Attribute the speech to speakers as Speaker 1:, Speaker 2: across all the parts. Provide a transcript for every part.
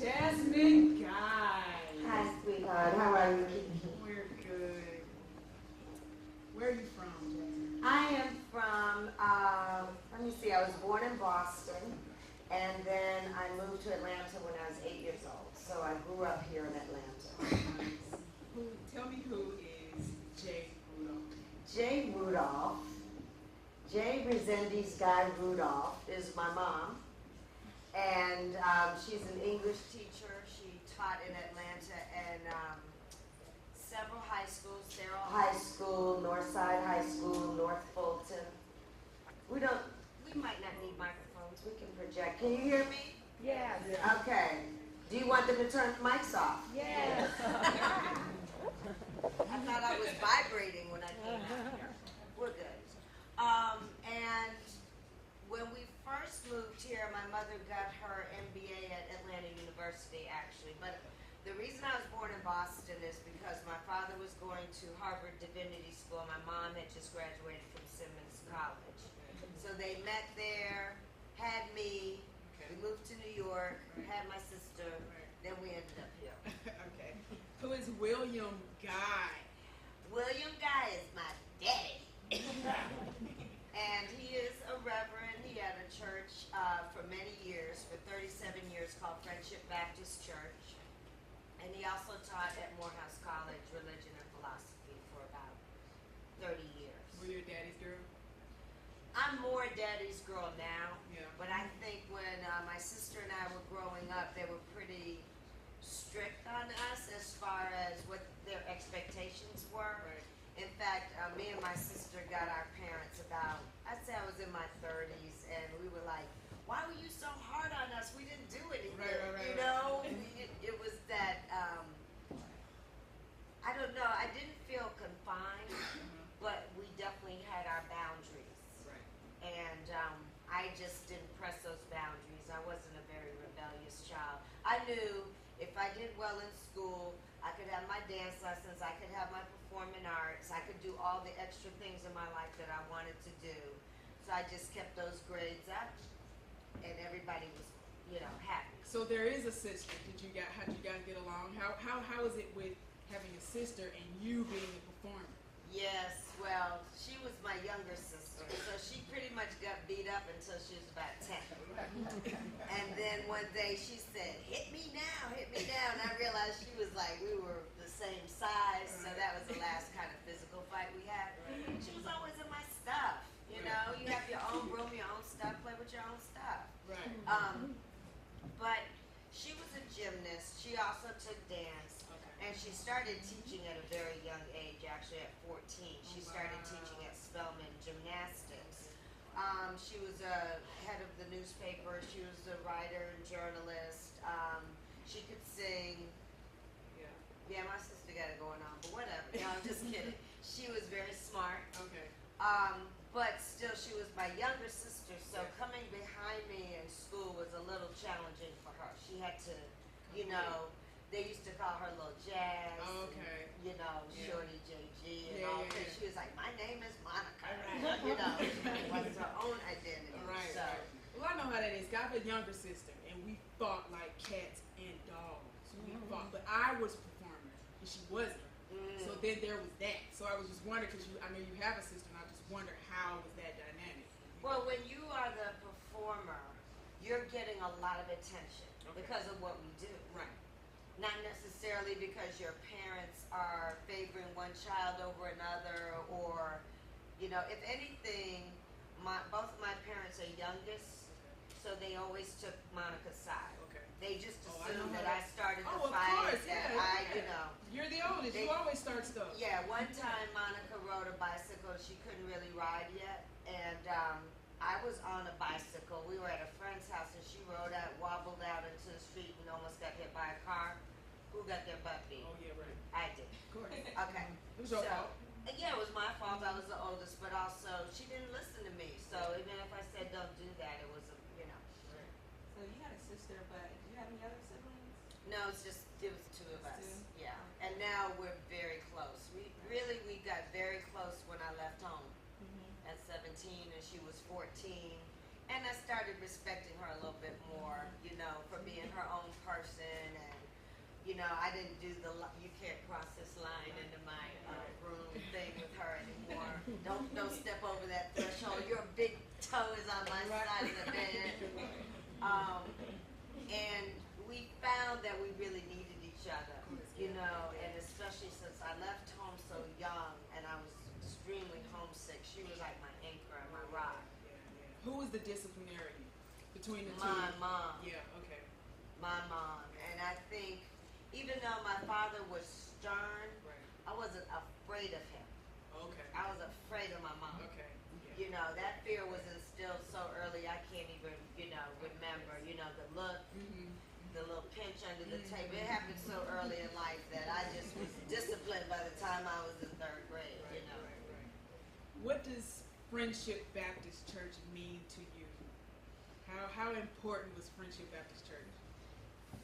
Speaker 1: Jasmine Guy.
Speaker 2: Hi, sweetheart. How are you, Kiki?
Speaker 1: We're good. Where are you from, Jasmine?
Speaker 2: I am from, let me see, I was born in Boston, and then I moved to Atlanta when I was 8 years old. So I grew up here in Atlanta.
Speaker 1: Tell me who is Jay Rudolph?
Speaker 2: Jay Rudolph, Jay Resendiz Guy Rudolph is my mom. And she's an English teacher. She taught in Atlanta and several high schools, Sarah High School, Northside High School, North Fulton. We might not need microphones. We can project. Can you hear me?
Speaker 3: Yes.
Speaker 2: Okay. Do you want them to turn the mics off?
Speaker 3: Yes.
Speaker 2: I thought I was vibrating when I came out here. We're good. And when we first moved here, my mother got her MBA at Atlanta University, actually. But the reason I was born in Boston is because my father was going to Harvard Divinity School. My mom had just graduated from Simmons College. So they met there, had me. We moved to New York, had my sister. Then we ended up here.
Speaker 1: Okay. Who is William Guy?
Speaker 2: William Guy is my daddy. And he is a reverend. He had a church for many years, for 37 years, called Friendship Baptist Church. And he also taught at Morehouse College, religion and philosophy for about 30 years.
Speaker 1: Were you a daddy's girl?
Speaker 2: I'm more daddy's girl now.
Speaker 1: Yeah.
Speaker 2: But I think when my sister and I were growing up, they were pretty strict on us as far as what their expectations were.
Speaker 1: Right.
Speaker 2: In fact, me and my sister got our parents about, I'd say I was in my 30s, and we were like, why were you so hard on us? We didn't do anything.
Speaker 1: Right.
Speaker 2: You know, it was that, I don't know, I didn't feel confined, but we definitely had our boundaries.
Speaker 1: Right.
Speaker 2: And I just didn't press those boundaries. I wasn't a very rebellious child. I knew if I did well in school, I could have my dance lessons, I could have my performing arts, I could do all the extra things in my life that I wanted to do. So I just kept those grades up, and everybody was, happy.
Speaker 1: So there is a sister. How did you guys get along? How is it with having a sister and you being a performer?
Speaker 2: Yes, well, she was my younger sister, so she pretty much got beat up until she was about 10. And then one day she said, hit me now, and I realized she was like, we were the same size, so that was the last kind of physical fight we had. She was always in my stuff, you know, you have your own room, your own stuff, play with your own stuff.
Speaker 1: Right.
Speaker 2: But she was a gymnast, she also took dance. And she started teaching at a very young age, actually at 14. She started teaching at Spelman Gymnastics. She was a head of the newspaper. She was a writer and journalist. She could sing. Yeah, my sister got it going on, but whatever. No, I'm just kidding. She was very smart.
Speaker 1: Okay.
Speaker 2: But still, she was my younger sister, so coming behind me in school was a little challenging for her. She had to, they used to call her Little Jazz.
Speaker 1: Okay.
Speaker 2: And, Shorty JG and all that. She was like, my name is Monica.
Speaker 1: Right.
Speaker 2: She was her own identity.
Speaker 1: Right.
Speaker 2: So,
Speaker 1: Well, I know how that is. I have a younger sister, and we fought like cats and dogs. We fought, but I was a performer, and she wasn't. So then there was that. So I was just wondering, because I know you have a sister, and I just wonder how was that dynamic?
Speaker 2: well, when you are the performer, you're getting a lot of attention because of what we do.
Speaker 1: Right.
Speaker 2: Not necessarily because your parents are favoring one child over another, or, if anything, both of my parents are youngest, so they always took Monica's side.
Speaker 1: Okay.
Speaker 2: They just
Speaker 1: Oh, I
Speaker 2: assumed
Speaker 1: know
Speaker 2: that I started the
Speaker 1: Oh, of
Speaker 2: fight,
Speaker 1: course,
Speaker 2: that
Speaker 1: yeah. You're the oldest. You always start stuff.
Speaker 2: Yeah, one time Monica rode a bicycle. She couldn't really ride yet, and I was on a bicycle. We were at a friend's house, and she wobbled out into the street and almost got hit by a car. Who got their butt beat?
Speaker 1: Oh, yeah, right.
Speaker 2: I did.
Speaker 1: Of course.
Speaker 2: Okay.
Speaker 1: It was your fault.
Speaker 2: Yeah, it was my fault. I was the oldest, but also she didn't listen to me. So even if I said don't do that, it was,
Speaker 3: So you had a sister, but do you have any other siblings?
Speaker 2: No, it was two of us.
Speaker 3: Two?
Speaker 2: Yeah, and now we're very close. We got very close when I left home at 17, and she was 14. And I started respecting her a little bit more, for being her own person you know, I didn't do you can't cross this line into my room thing with her anymore. Don't step over that threshold. Your big toe is on my side of the bed. And we found that we really needed each other, you know, and especially since I left home so young and I was extremely homesick. She was like my anchor and my rock.
Speaker 1: Who was the disciplinarian between the two?
Speaker 2: My mom.
Speaker 1: Yeah, okay.
Speaker 2: My mom. And I think even though my father was stern, I wasn't afraid of him.
Speaker 1: Okay.
Speaker 2: I was afraid of my mom.
Speaker 1: Okay. Yeah.
Speaker 2: You know, that fear was instilled so early I can't even, you know, remember. You know, the look, the little pinch under the table. It happened so early in life that I just was disciplined by the time I was in third grade, you know.
Speaker 1: What does Friendship Baptist Church mean to you? How important was Friendship Baptist Church?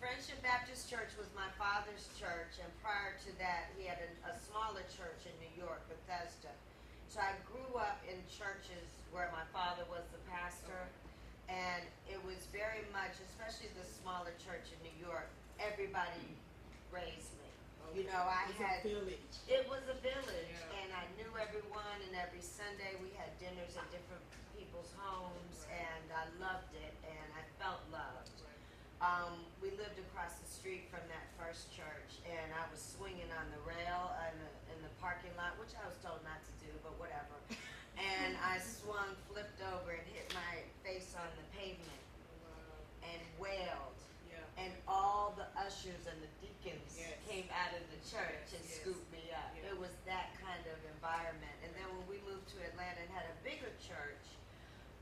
Speaker 2: Friendship Baptist Church was my father's church, and prior to that, he had a smaller church in New York, Bethesda. So I grew up in churches where my father was the pastor, and it was very much, especially the smaller church in New York, everybody raised me. You know, it was a village, and I knew everyone, and every Sunday we had dinners at different people's homes, and I loved it, and I felt loved. We lived across the street from that first church, and I was swinging on the rail in the parking lot, which I was told not to do, but whatever. And I swung, flipped over, and hit my face on the pavement, and wailed. And all the ushers and the deacons came out of the church and scooped me up. It was that kind of environment. And then when we moved to Atlanta and had a bigger church,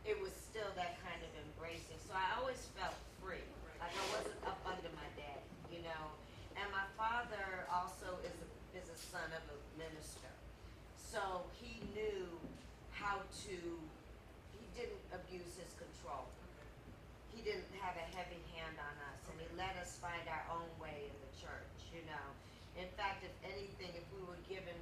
Speaker 2: it was still that kind of embracing. So I always felt free. Like I wasn't up under my daddy, you know. And my father also is a son of a minister. So he knew how to, he didn't abuse his control. He didn't have a heavy hand on us, and he let us find our own way in the church, you know. In fact, if anything, if we were given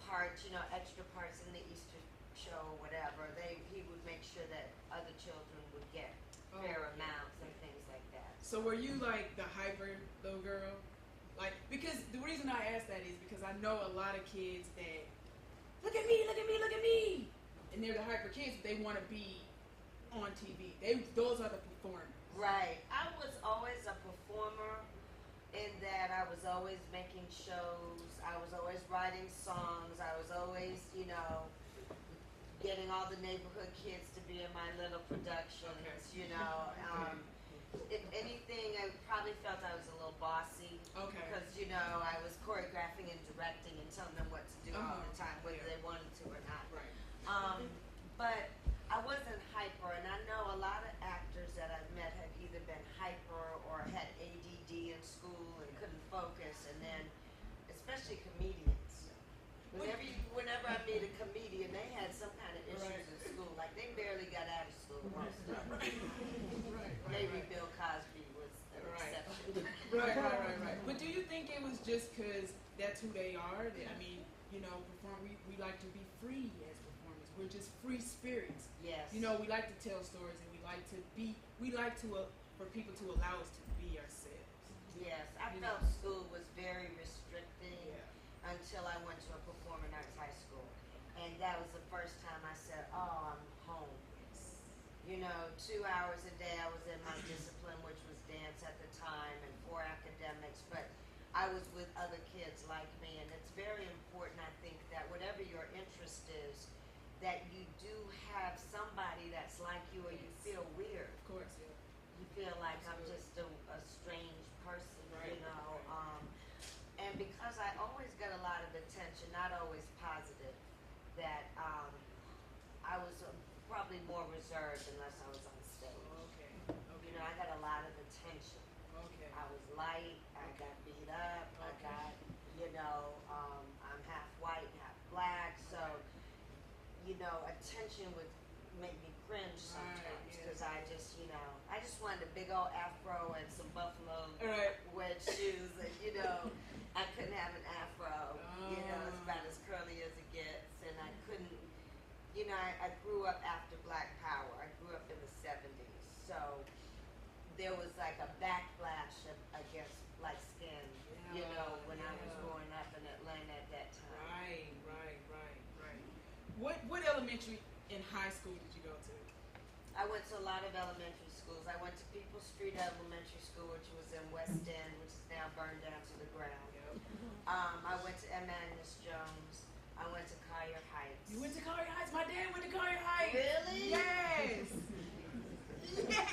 Speaker 2: parts, you know, extra parts in the Easter show or whatever, he would make sure that other children would get fair amounts and things like that.
Speaker 1: So were you like the hyper little girl? Like, because the reason I ask that is because I know a lot of kids that, look at me, look at me, look at me. And they're the hyper kids, but they want to be on TV. Those are the performers.
Speaker 2: Right. I was always a performer in that I was always making shows. I was always writing songs. I was always, you know, getting all the neighborhood kids to be in my little productions, you know. If anything, I probably felt I was a little bossy. Because, you know, I was choreographing and directing and telling them what to do all the time, whether they wanted to or not. But I wasn't hyper, and I know a lot of actors that I've met have either been hyper or had ADD in school and couldn't focus, and then, especially comedians. Whenever I meet a comedian, they had some kind of issues in school, like they barely got out of school. Most of them. Maybe Bill Cosby was an exception.
Speaker 1: Right. But do you think it was just because that's who they are? I mean, you know, we like to be free as performers. We're just free spirits.
Speaker 2: Yes.
Speaker 1: You know, we like to tell stories, and we like to for people to allow us to be ourselves.
Speaker 2: Yes, I felt school was very restricting until I went to a performing arts high school. And that was the first time I said, oh, I'm home. You know, 2 hours a day I was in my discipline, which was dance at the time, and 4 academics, but I was with other kids like me, and it's very important, I think, that whatever your interest is, that you do have somebody that's like you, or you feel weird.
Speaker 1: Of course,
Speaker 2: You feel like I'm just a strange person, you know. And because I always got a lot of attention, not always positive, that I was probably more reserved unless I was on stage. You know, I got a lot of attention. I was light, I got beat up, I got, you know, I'm half white, half black, so, you know, attention would make me cringe sometimes, because I just, you know, I just wanted a big old afro and some buffalo wedge shoes, and, you know, I couldn't have an afro, you know, it's about as curly as it gets, and I couldn't, you know, I grew up after Black Power. I grew up in the 70s, so there was like a backlash against light skin you know, when I was growing up in Atlanta at that time.
Speaker 1: Right. What elementary and high school did you go to?
Speaker 2: I went to a lot of elementary schools. I went to People Street Elementary School, which was in West End, which is now burned down to the ground.
Speaker 1: Yep.
Speaker 2: I went to M. Agnes Jones. I went to Collier Heights.
Speaker 1: You went to Collier Heights? My dad went to Collier Heights.
Speaker 2: Really?
Speaker 1: Yes.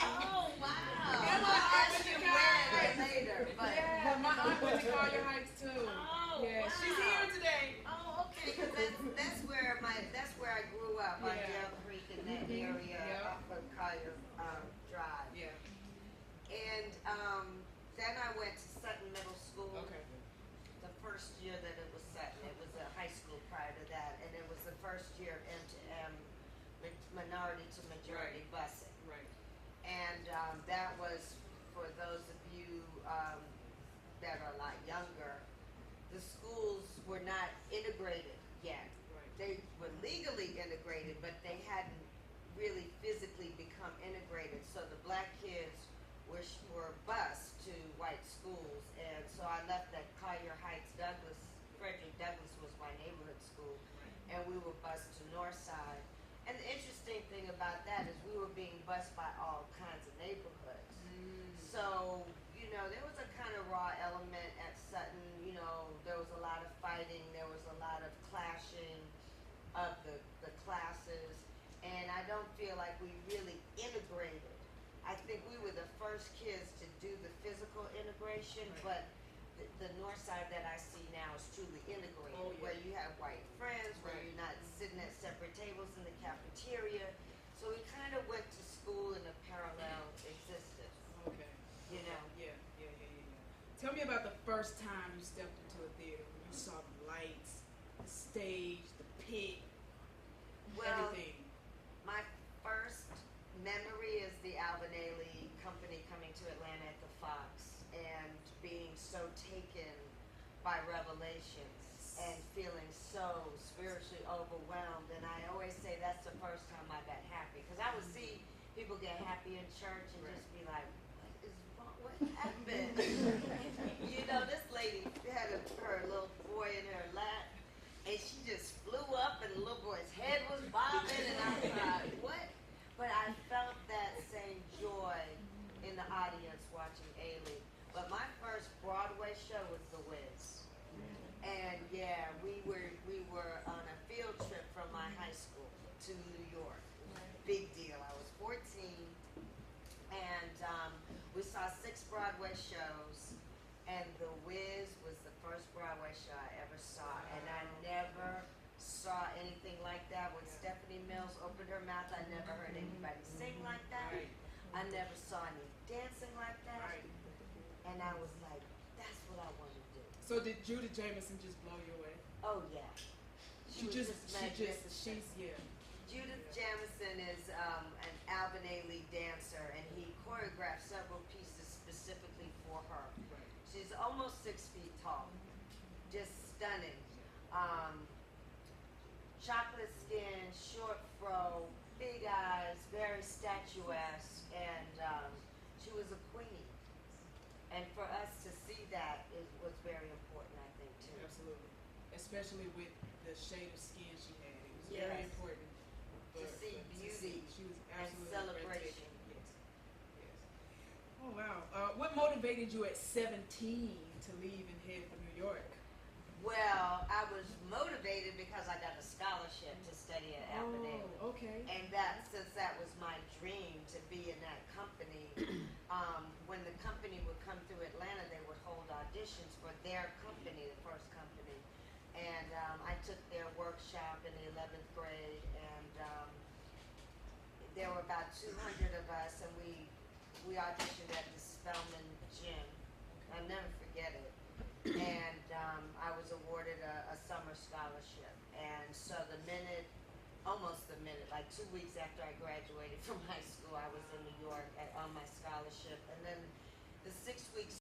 Speaker 2: Oh, wow.
Speaker 1: Yeah,
Speaker 2: I'll ask
Speaker 1: went to
Speaker 2: you
Speaker 1: Collier
Speaker 2: when
Speaker 1: Heights.
Speaker 2: later. But
Speaker 1: Yeah, my aunt went to Collier Heights too.
Speaker 2: Oh,
Speaker 1: Yeah,
Speaker 2: wow.
Speaker 1: she's here today.
Speaker 2: Oh, okay, because that's where I grew up on
Speaker 1: Yeah.
Speaker 2: Dale Creek in that area
Speaker 1: Yeah.
Speaker 2: off of Collier Drive.
Speaker 1: Yeah.
Speaker 2: And then I went to Sutton Middle School.
Speaker 1: Okay.
Speaker 2: The first year that it was Sutton, it was a high school prior to that, and it was the first year of M2M, minority to majority busing.
Speaker 1: Right.
Speaker 2: And that was, for those of you that are a lot younger, the schools were not integrated yet.
Speaker 1: Right.
Speaker 2: They were legally integrated, but they hadn't really physically become integrated. So the black kids were bused to white schools. And so I left at Collier Heights Douglas. Frederick Douglass was my neighborhood school. And we were bused to Northside. And the interesting thing about that is we were being bused by all kinds of neighborhoods. So, you know, there was a kind of raw element at Sutton. You know, there was a lot of fighting. There was a lot of clashing of the classes. And I don't feel like we really integrated. I think we were the first kids to do the physical integration, but the north side that I see now is truly integrated, where you have white friends, where you're not sitting at separate tables in the cafeteria. So we kind of went to school in a parallel existence.
Speaker 1: Okay.
Speaker 2: You know?
Speaker 1: Yeah. Tell me about the first time you stepped into a theater when you saw the lights, the stage, the pit,
Speaker 2: Well,
Speaker 1: everything.
Speaker 2: my first memory is the Alvin Ailey Company coming to Atlanta at the Fox and being so taken by revelations and feeling so spiritually overwhelmed. And I always say that's the first time I got happy, because I would see people get happy in church and just be like, what is wrong? What happened? You know, this lady had her little boy in her lap, and she just flew up, and the little boy's head was bobbing, and I was like, what? But I felt that same joy in the audience watching Ailey. But my first Broadway show was The Wiz. And yeah, we were on a field trip from my high school to New York. Big deal. I was 14, and we saw 6 Broadway shows, and The Wiz was the first Broadway show I ever saw, and I never saw anything like that. When Stephanie Mills opened her mouth, I never heard anybody sing like that. I never saw any dancing like that. And I was like, that's what I want to do.
Speaker 1: So did Judith Jamison just blow you away?
Speaker 2: Oh yeah.
Speaker 1: Judith
Speaker 2: Jamison is an Alvin Ailey dancer, and he choreographed several pieces specifically for her. She's almost 6 feet tall. Just stunning. Chocolate skin, short fro, big eyes, very statuesque, and she was a queen. And for us to see that was very important, I think, too.
Speaker 1: Absolutely. Especially with the shade of skin she had. It was
Speaker 2: Yes.
Speaker 1: very important.
Speaker 2: To see beauty
Speaker 1: she was
Speaker 2: and
Speaker 1: absolutely
Speaker 2: celebration.
Speaker 1: breathtaking. Yes. Oh, wow. What motivated you at 17 to leave and head for New York?
Speaker 2: Well, I was motivated because I got a scholarship to study at Alvin Ailey.
Speaker 1: Okay.
Speaker 2: And since that was my dream to be in that company, when the company would come through Atlanta, they would hold auditions for their company, the first company. And I took their workshop in the 11th grade, and there were about 200 of us, and we auditioned at the Spelman Gym. I'll never forget it. And I was awarded a summer scholarship. And so almost the minute, like 2 weeks after I graduated from high school, I was in New York on my scholarship. And then the 6 weeks